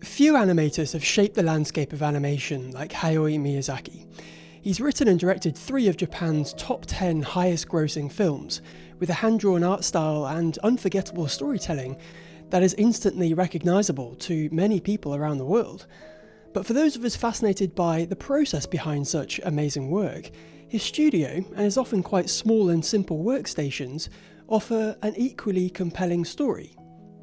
Few animators have shaped the landscape of animation like Hayao Miyazaki. He's written and directed 3 of Japan's top 10 highest grossing films, with a hand-drawn art style and unforgettable storytelling that is instantly recognisable to many people around the world. But for those of us fascinated by the process behind such amazing work, his studio and his often quite small and simple workstations offer an equally compelling story.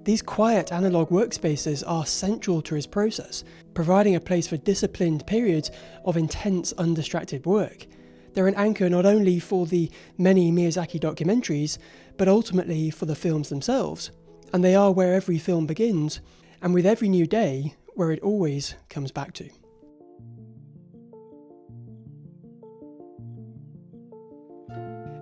These quiet analog workspaces are central to his process, providing a place for disciplined periods of intense, undistracted work. They're an anchor not only for the many Miyazaki documentaries, but ultimately for the films themselves. And they are where every film begins, and with every new day, where it always comes back to.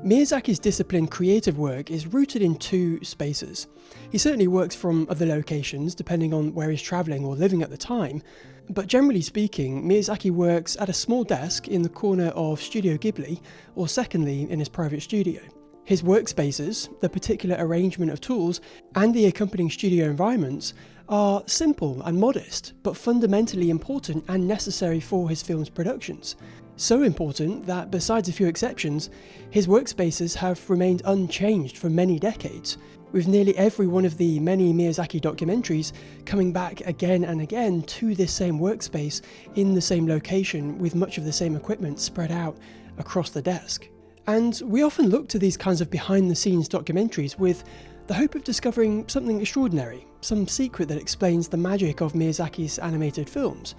Miyazaki's disciplined creative work is rooted in 2 spaces. He certainly works from other locations depending on where he's travelling or living at the time, but generally speaking, Miyazaki works at a small desk in the corner of Studio Ghibli, or secondly in his private studio. His workspaces, the particular arrangement of tools, and the accompanying studio environments are simple and modest, but fundamentally important and necessary for his film's productions. So important that, besides a few exceptions, his workspaces have remained unchanged for many decades, with nearly every one of the many Miyazaki documentaries coming back again and again to this same workspace in the same location with much of the same equipment spread out across the desk. And we often look to these kinds of behind-the-scenes documentaries with the hope of discovering something extraordinary, some secret that explains the magic of Miyazaki's animated films.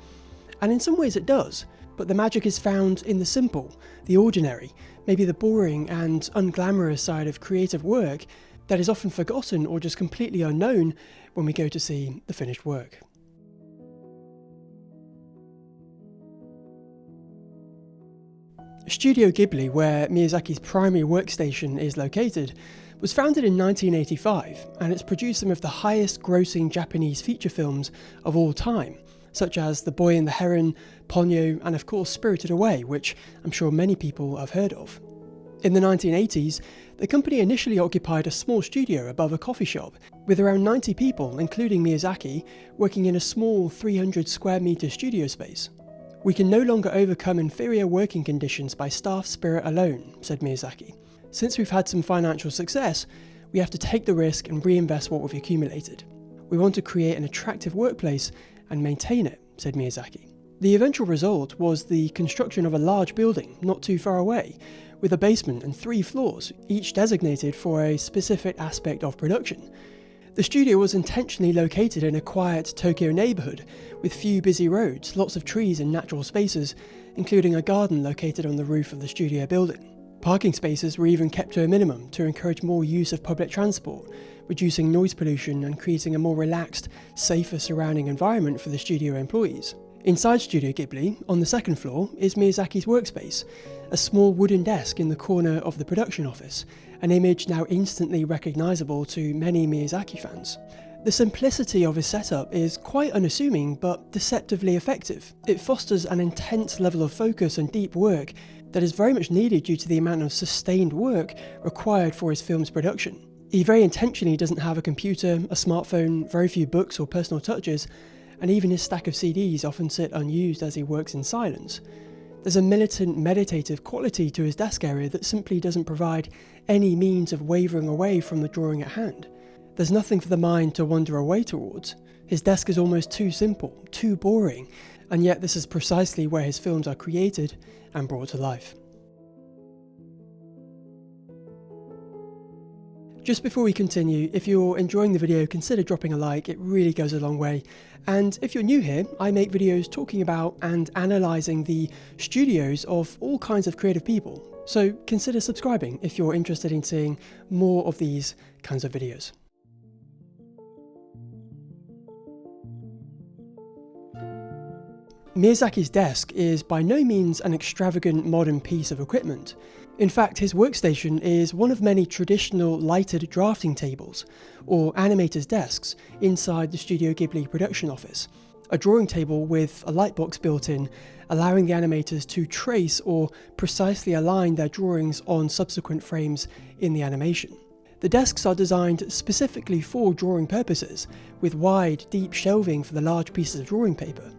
And in some ways it does, but the magic is found in the simple, the ordinary, maybe the boring and unglamorous side of creative work that is often forgotten or just completely unknown when we go to see the finished work. Studio Ghibli, where Miyazaki's primary workstation is located, was founded in 1985, and it's produced some of the highest grossing Japanese feature films of all time, such as The Boy and the Heron, Ponyo, and of course Spirited Away, which I'm sure many people have heard of. In the 1980s, the company initially occupied a small studio above a coffee shop, with around 90 people, including Miyazaki, working in a small 300 square metre studio space. "We can no longer overcome inferior working conditions by staff spirit alone," said Miyazaki. "Since we've had some financial success, we have to take the risk and reinvest what we've accumulated. We want to create an attractive workplace and maintain it," said Miyazaki. The eventual result was the construction of a large building not too far away, with a basement and 3 floors, each designated for a specific aspect of production. The studio was intentionally located in a quiet Tokyo neighbourhood, with few busy roads, lots of trees and natural spaces, including a garden located on the roof of the studio building. Parking spaces were even kept to a minimum to encourage more use of public transport, reducing noise pollution and creating a more relaxed, safer surrounding environment for the studio employees. Inside Studio Ghibli, on the 2nd floor, is Miyazaki's workspace, a small wooden desk in the corner of the production office, an image now instantly recognisable to many Miyazaki fans. The simplicity of his setup is quite unassuming but deceptively effective. It fosters an intense level of focus and deep work that is very much needed due to the amount of sustained work required for his film's production. He very intentionally doesn't have a computer, a smartphone, very few books or personal touches, and even his stack of CDs often sit unused as he works in silence. There's a militant, meditative quality to his desk area that simply doesn't provide any means of wavering away from the drawing at hand. There's nothing for the mind to wander away towards. His desk is almost too simple, too boring, and yet this is precisely where his films are created and brought to life. Just before we continue, if you're enjoying the video, consider dropping a like, it really goes a long way. And if you're new here, I make videos talking about and analysing the studios of all kinds of creative people. So consider subscribing if you're interested in seeing more of these kinds of videos. Miyazaki's desk is by no means an extravagant modern piece of equipment. In fact, his workstation is one of many traditional lighted drafting tables, or animators' desks, inside the Studio Ghibli production office. A drawing table with a lightbox built in, allowing the animators to trace or precisely align their drawings on subsequent frames in the animation. The desks are designed specifically for drawing purposes, with wide, deep shelving for the large pieces of drawing paper.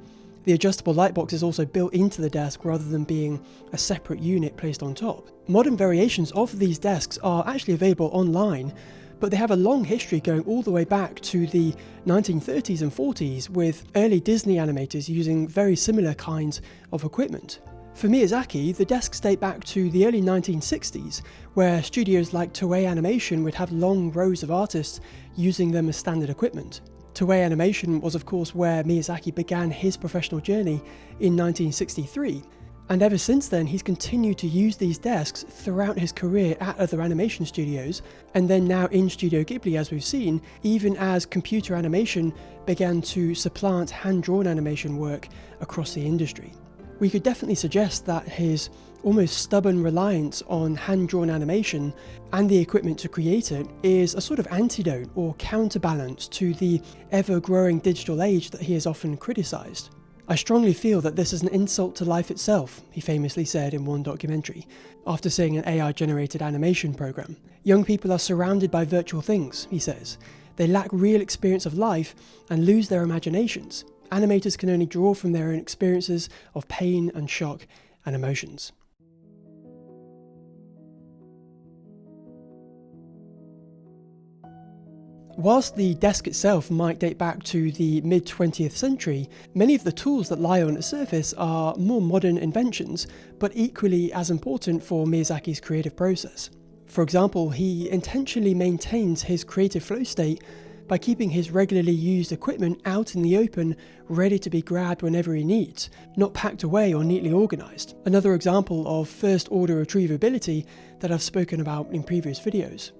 The adjustable lightbox is also built into the desk rather than being a separate unit placed on top. Modern variations of these desks are actually available online, but they have a long history going all the way back to the 1930s and 40s, with early Disney animators using very similar kinds of equipment. For Miyazaki, the desks date back to the early 1960s, where studios like Toei Animation would have long rows of artists using them as standard equipment. Toei Animation was of course where Miyazaki began his professional journey in 1963, and ever since then he's continued to use these desks throughout his career at other animation studios, and then now in Studio Ghibli, as we've seen, even as computer animation began to supplant hand-drawn animation work across the industry. We could definitely suggest that his almost stubborn reliance on hand-drawn animation and the equipment to create it is a sort of antidote or counterbalance to the ever-growing digital age that he has often criticised. "I strongly feel that this is an insult to life itself," he famously said in one documentary, after seeing an AI-generated animation program. "Young people are surrounded by virtual things," he says. "They lack real experience of life and lose their imaginations. Animators can only draw from their own experiences of pain and shock and emotions." Whilst the desk itself might date back to the mid-20th century, many of the tools that lie on its surface are more modern inventions, but equally as important for Miyazaki's creative process. For example, he intentionally maintains his creative flow state by keeping his regularly used equipment out in the open, ready to be grabbed whenever he needs, not packed away or neatly organised. Another example of first-order retrievability that I've spoken about in previous videos.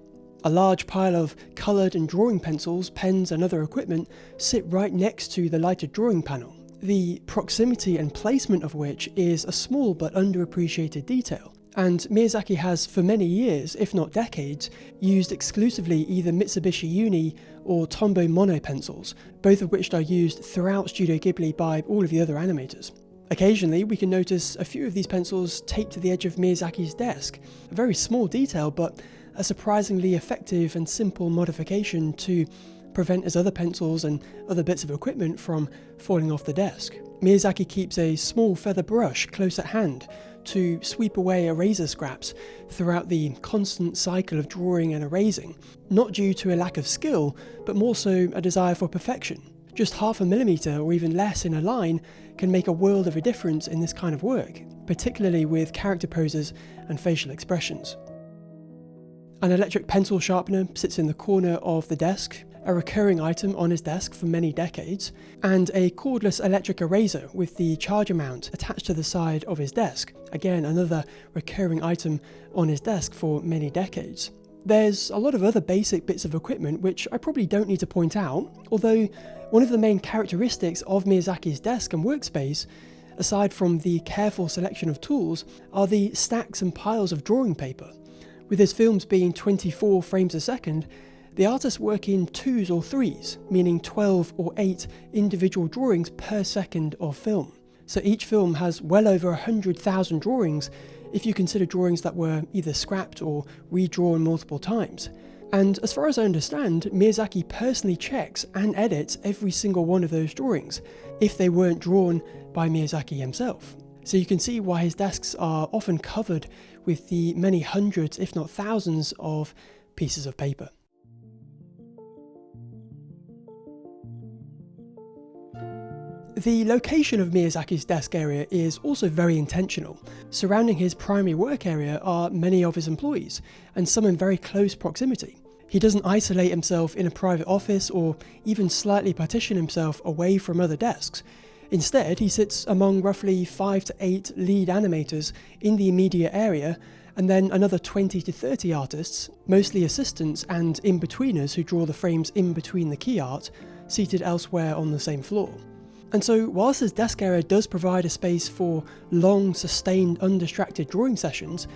A large pile of coloured and drawing pencils, pens and other equipment sit right next to the lighted drawing panel, the proximity and placement of which is a small but underappreciated detail. And Miyazaki has for many years, if not decades, used exclusively either Mitsubishi Uni or Tombow Mono pencils, both of which are used throughout Studio Ghibli by all of the other animators. Occasionally we can notice a few of these pencils taped to the edge of Miyazaki's desk, a very small detail but a surprisingly effective and simple modification to prevent his other pencils and other bits of equipment from falling off the desk. Miyazaki keeps a small feather brush close at hand to sweep away eraser scraps throughout the constant cycle of drawing and erasing, not due to a lack of skill, but more so a desire for perfection. Just 0.5 millimeter or even less in a line can make a world of a difference in this kind of work, particularly with character poses and facial expressions. An electric pencil sharpener sits in the corner of the desk, a recurring item on his desk for many decades, and a cordless electric eraser with the charger mount attached to the side of his desk, again another recurring item on his desk for many decades. There's a lot of other basic bits of equipment which I probably don't need to point out, although one of the main characteristics of Miyazaki's desk and workspace, aside from the careful selection of tools, are the stacks and piles of drawing paper. With his films being 24 frames a second, the artists work in 2s or 3s, meaning 12 or 8 individual drawings per second of film. So each film has well over 100,000 drawings if you consider drawings that were either scrapped or redrawn multiple times. And as far as I understand, Miyazaki personally checks and edits every single one of those drawings, if they weren't drawn by Miyazaki himself. So you can see why his desks are often covered with the many hundreds, if not thousands, of pieces of paper. The location of Miyazaki's desk area is also very intentional. Surrounding his primary work area are many of his employees, and some in very close proximity. He doesn't isolate himself in a private office or even slightly partition himself away from other desks. Instead, he sits among roughly 5 to 8 lead animators in the immediate area, and then another 20 to 30 artists, mostly assistants and in-betweeners who draw the frames in between the key art, seated elsewhere on the same floor. And so, whilst his desk area does provide a space for long, sustained, undistracted drawing sessions,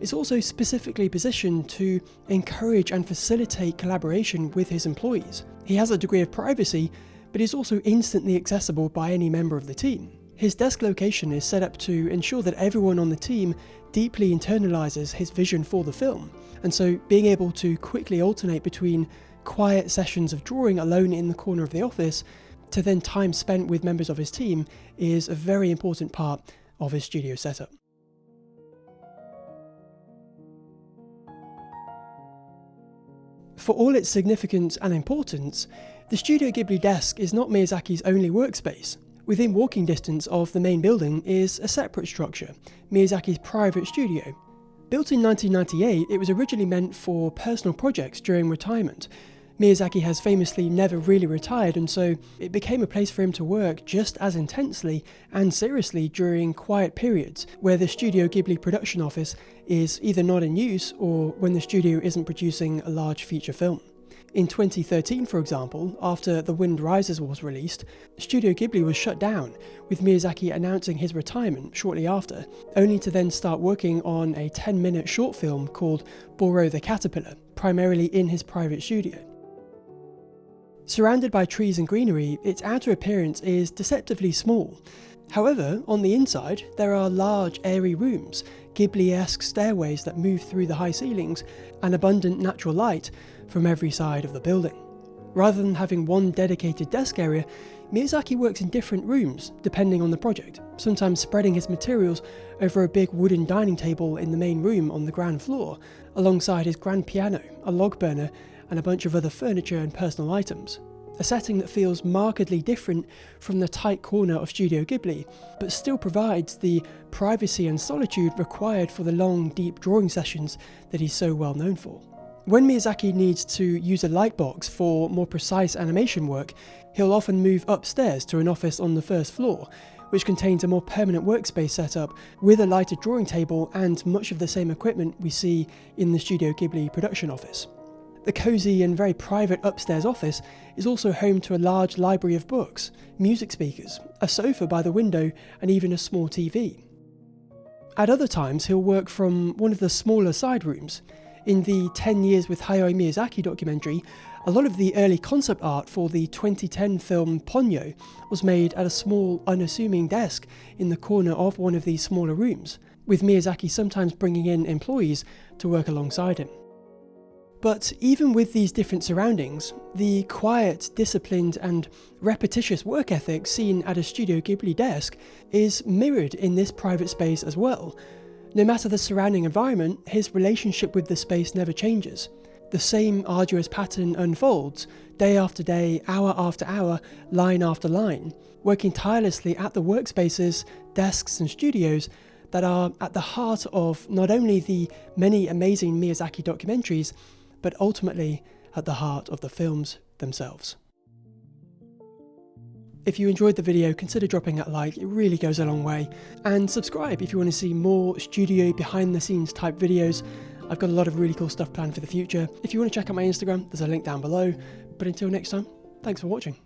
it's also specifically positioned to encourage and facilitate collaboration with his employees. He has a degree of privacy, but is also instantly accessible by any member of the team. His desk location is set up to ensure that everyone on the team deeply internalizes his vision for the film, and so being able to quickly alternate between quiet sessions of drawing alone in the corner of the office to then time spent with members of his team is a very important part of his studio setup. For all its significance and importance, the Studio Ghibli desk is not Miyazaki's only workspace. Within walking distance of the main building is a separate structure, Miyazaki's private studio. Built in 1998, it was originally meant for personal projects during retirement. Miyazaki has famously never really retired, and so it became a place for him to work just as intensely and seriously during quiet periods, where the Studio Ghibli production office is either not in use or when the studio isn't producing a large feature film. In 2013, for example, after The Wind Rises was released, Studio Ghibli was shut down, with Miyazaki announcing his retirement shortly after, only to then start working on a 10-minute short film called Boro the Caterpillar, primarily in his private studio. Surrounded by trees and greenery, its outer appearance is deceptively small. However, on the inside, there are large, airy rooms, Ghibli-esque stairways that move through the high ceilings, and abundant natural light from every side of the building. Rather than having one dedicated desk area, Miyazaki works in different rooms, depending on the project, sometimes spreading his materials over a big wooden dining table in the main room on the ground floor, alongside his grand piano, a log burner, and a bunch of other furniture and personal items. A setting that feels markedly different from the tight corner of Studio Ghibli, but still provides the privacy and solitude required for the long, deep drawing sessions that he's so well known for. When Miyazaki needs to use a lightbox for more precise animation work, he'll often move upstairs to an office on the first floor, which contains a more permanent workspace setup with a lighted drawing table and much of the same equipment we see in the Studio Ghibli production office. The cosy and very private upstairs office is also home to a large library of books, music speakers, a sofa by the window, and even a small TV. At other times, he'll work from one of the smaller side rooms. In the 10 Years with Hayao Miyazaki documentary, a lot of the early concept art for the 2010 film Ponyo was made at a small, unassuming desk in the corner of one of these smaller rooms, with Miyazaki sometimes bringing in employees to work alongside him. But even with these different surroundings, the quiet, disciplined and repetitious work ethic seen at a Studio Ghibli desk is mirrored in this private space as well. No matter the surrounding environment, his relationship with the space never changes. The same arduous pattern unfolds, day after day, hour after hour, line after line, working tirelessly at the workspaces, desks and studios that are at the heart of not only the many amazing Miyazaki documentaries, but ultimately at the heart of the films themselves. If you enjoyed the video, consider dropping a like, it really goes a long way. And subscribe if you want to see more studio behind the scenes type videos. I've got a lot of really cool stuff planned for the future. If you want to check out my Instagram, there's a link down below. But until next time, thanks for watching.